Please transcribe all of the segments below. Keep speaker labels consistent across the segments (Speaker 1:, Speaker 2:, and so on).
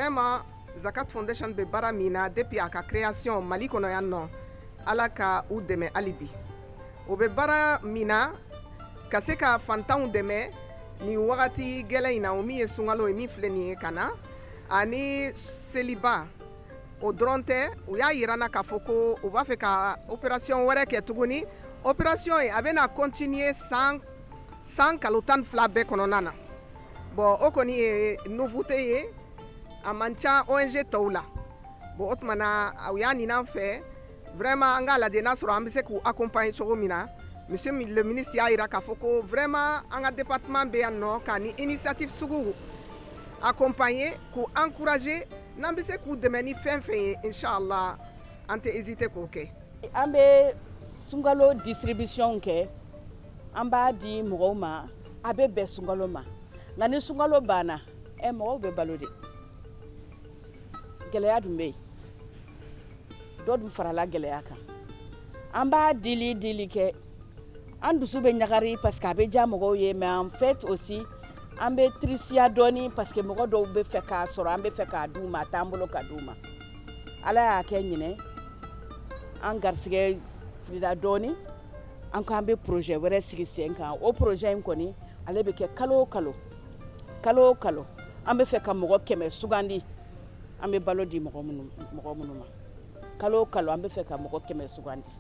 Speaker 1: vraiment Zakat Foundation be bara mina depuis a ka création Mali kono yan no ala ka u dɛmɛ alibi o be bara mina ka se ka fantanw dɛmɛ ni wagati gɛlɛ in na o min ye sunkalo ye min filɛ nin ye ka na ani seliba o dɔrɔn tɛ u y'a yirana k'a fɔ ko u b'a fɛ ka opération wɛrɛ kɛ tuguni opération ye a bɛna continuer san kalo 12 bɛɛ kɔnɔna na bon o kɔni ye nouveauté ye a man ca ONG tɔw la bon o tuma na u y'a ɲini an fɛ vraiment an k'a lajɛ n'a sɔrɔ an bɛ se k'u accompagner cogo min na monsieur le ministre y'a yira k'a fɔ ko vraiment an ka département bɛ yan nɔ ka ni initiative sugu accompagner k'u encourager n'an bɛ se k'u dɛmɛ ni fɛn fɛn ye inshallah an tɛ hésiter k'o kɛ.
Speaker 2: An bɛ sunkalo distribution kɛ an b'a di mɔgɔw ma a bɛ bɛn sunkalo ma nka ni sunkalo banna mɔgɔw bɛ balo de gɛlɛya dun bɛ yen dɔ dun farala gɛlɛya kan an b'a dili kɛ an dusu bɛ ɲagari parce que a bɛ diya mɔgɔw ye mais en fait aussi an bɛ trisiya dɔɔni parce que mɔgɔ dɔw bɛ fɛ k'a sɔrɔ an bɛ fɛ k'a d'u ma a t'an bolo ka d'u ma ala y'a kɛ ɲinɛ an garisɛgɛ filila dɔɔni an ko an bɛ projet wɛrɛ sigi sen kan o projet in kɔni ale bɛ kɛ kalo o kalo an bɛ fɛ ka mɔgɔ 100 sugandi an bɛ balo di mɔgɔ minnu ma kalo o kalo an bɛ fɛ ka mɔgɔ 100 sugandi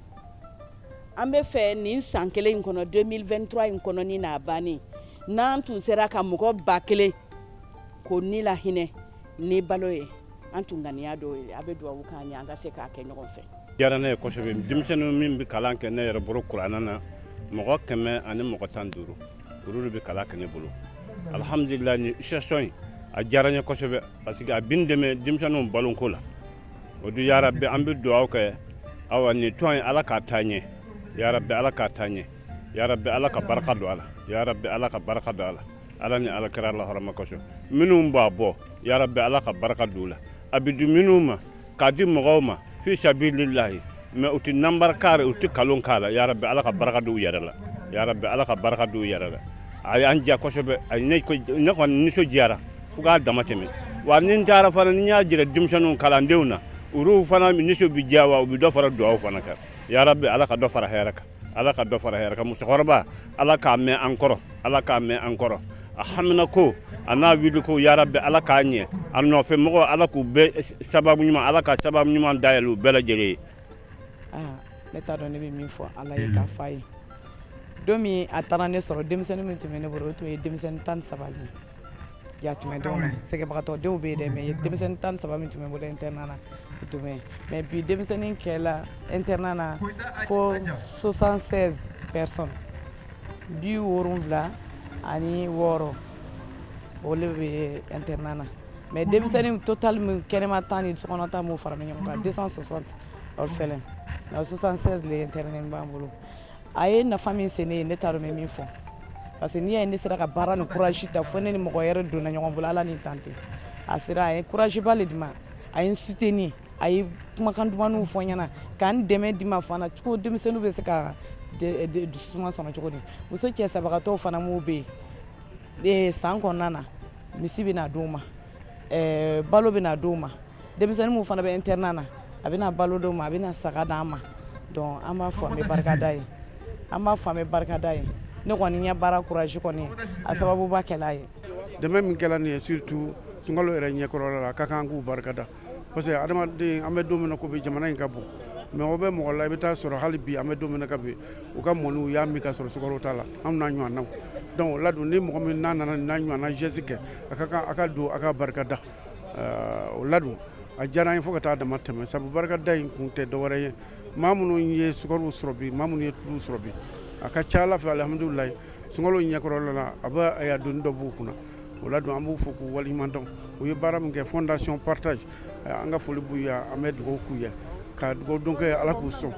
Speaker 2: an bɛ fɛ nin san kelen in kɔnɔ 2023 in kɔnɔ ni n'a bannen n'an tun sera ka mɔgɔ 1000 ko ni la hinɛ ni balo ye an tun ŋaniya dɔw ye a bɛ duwawu k'an ye an ka se k'a kɛ ɲɔgɔn fɛ.
Speaker 3: Diyara ne ye kosɛbɛ denmisɛnninw min bɛ kalan kɛ ne yɛrɛ bolo kuranna na mɔgɔ 100 ani mɔgɔ 15 olu de bɛ kalan kɛ ne bolo alhamdulillah ni situation in a diyara n ye kosɛbɛ parce que a bɛ n dɛmɛ denmisɛnninw balonko la o dun ya rabbi an bɛ duwawu kɛ awa ni tɔn in ala k'a taa ɲɛ ya rabbi ala k'a taa ɲɛ ya rabbi ala ka barika don a la ya rabbi ala ka barika don a la ala ni ala kɛra la hɔrɔma kosɔn minnu b'a bɔ ya rabbi ala ka barika don u la a bɛ di minnu ma k'a di mɔgɔw ma fi sabilillahi mais u tɛ nambar kare u tɛ kalon k'a la ya rabbi ala ka barika don u yɛrɛ la ya rabbi ala ka barika don u yɛrɛ la a y'an diya kosɛbɛ ne kɔni nisɔndiyara fo k'a dama tɛmɛ wa ni n taara fana ni n y'a jira denmisɛnninw kalandenw na olu fana nisɔn bɛ diya wa u bɛ dɔ fara duwawu fana kan ya rabbi ala ka dɔ fara hɛrɛ kan ala ka dɔ fara hɛrɛ kan musokɔrɔba ala k'a mɛn an kɔrɔ ala k'a mɛn an kɔrɔ a hamina ko a n'a wuli ko ya rabbi ala k'a ɲɛ a nɔfɛ mɔgɔ ala k'u bɛɛ sababu ɲuman ala ka sababu ɲuman dayɛlɛ u bɛɛ lajɛlen ye.
Speaker 4: Ne t'a dɔn ne bɛ min fɔ ala ye k'a f'a ye don min a taara ne sɔrɔ denmisɛnnin min tun bɛ ne bolo o tun ye denmisɛnnin 13 ye yatimɛdenw na sɛgɛbagatɔdenw bɛ yen dɛ mais denmisɛnnin 13 min tun bɛ n bolo internat na o tun bɛ yen mais bi denmisɛnnin kɛla internat na fo 76 personnes 76 ani 6 olu bɛ internat na mais denmisɛnnin total min kɛnɛma tan ni sokɔnɔ ta m'o fara ɲɔgɔn kan 260 olu fɛlɛ mais 76 le internat b'an bolo a ye nafa min se ne ye ne t'a dɔn n bɛ min fɔ parce que n'i y'a ye ne sera ka baara ni courage ta fo ne ni mɔgɔ yɛrɛ donna ɲɔgɔn bolo ala ni tante a sera a ye courage ba le di ma a ye n soutenir a ye kumakan dumaniw fɔ n ɲɛna k'an dɛmɛ di ma fana cogo denmisɛnninw bɛ se ka dusuma sɔrɔ cogo di muso cɛ sabagatɔw fana m'u bɛ yen san kɔnɔna na misi bɛ na d'u ma balo bɛ na d'u ma denmisɛnnin minnu fana bɛ internat na a bɛ na balo d'u ma a bɛ na saga d'an ma donc an b'a fɔ an bɛ barika da ye an b'a fɔ an bɛ barika da ye ne kɔni ɲɛ baara courage kɔni a sababu ba kɛla ye
Speaker 5: dɛmɛ min kɛla nin ye surtout sunkalo yɛrɛ ɲɛkɔrɔla la a ka kan k'u barika da parce que adamaden an bɛ don min na ko bi jamana in ka bon mais o bɛ mɔgɔ la i bɛ taa sɔrɔ hali bi an bɛ don min na ka bi u ka mɔniw y'a min ka sɔrɔ sukaro t'a la an n'a ɲɔgɔnnaw donc o la dun ni mɔgɔ min n'a nana n'a ɲɔgɔnna geste kɛ a ka kan a ka don a ka barika da o la dun a diyara an ye fo ka taa dama tɛmɛ sabu barika da in kun tɛ dɔwɛrɛ ye maa minnu ye sukaro sɔrɔ bi maa minnu ye tulu sɔrɔ bi a ka ca ala fɛ alhamdulilayi sunkalo ɲɛkɔrɔla la a bɛ a y'a doni dɔ b'u kunna o la dun an b'u fɔ k'u waliɲuman dɔn u ye baara min kɛ fondation partage an ka foli b'u ye an bɛ dugawu k'u ye ka dugawu don kɛ ala k'u sɔn.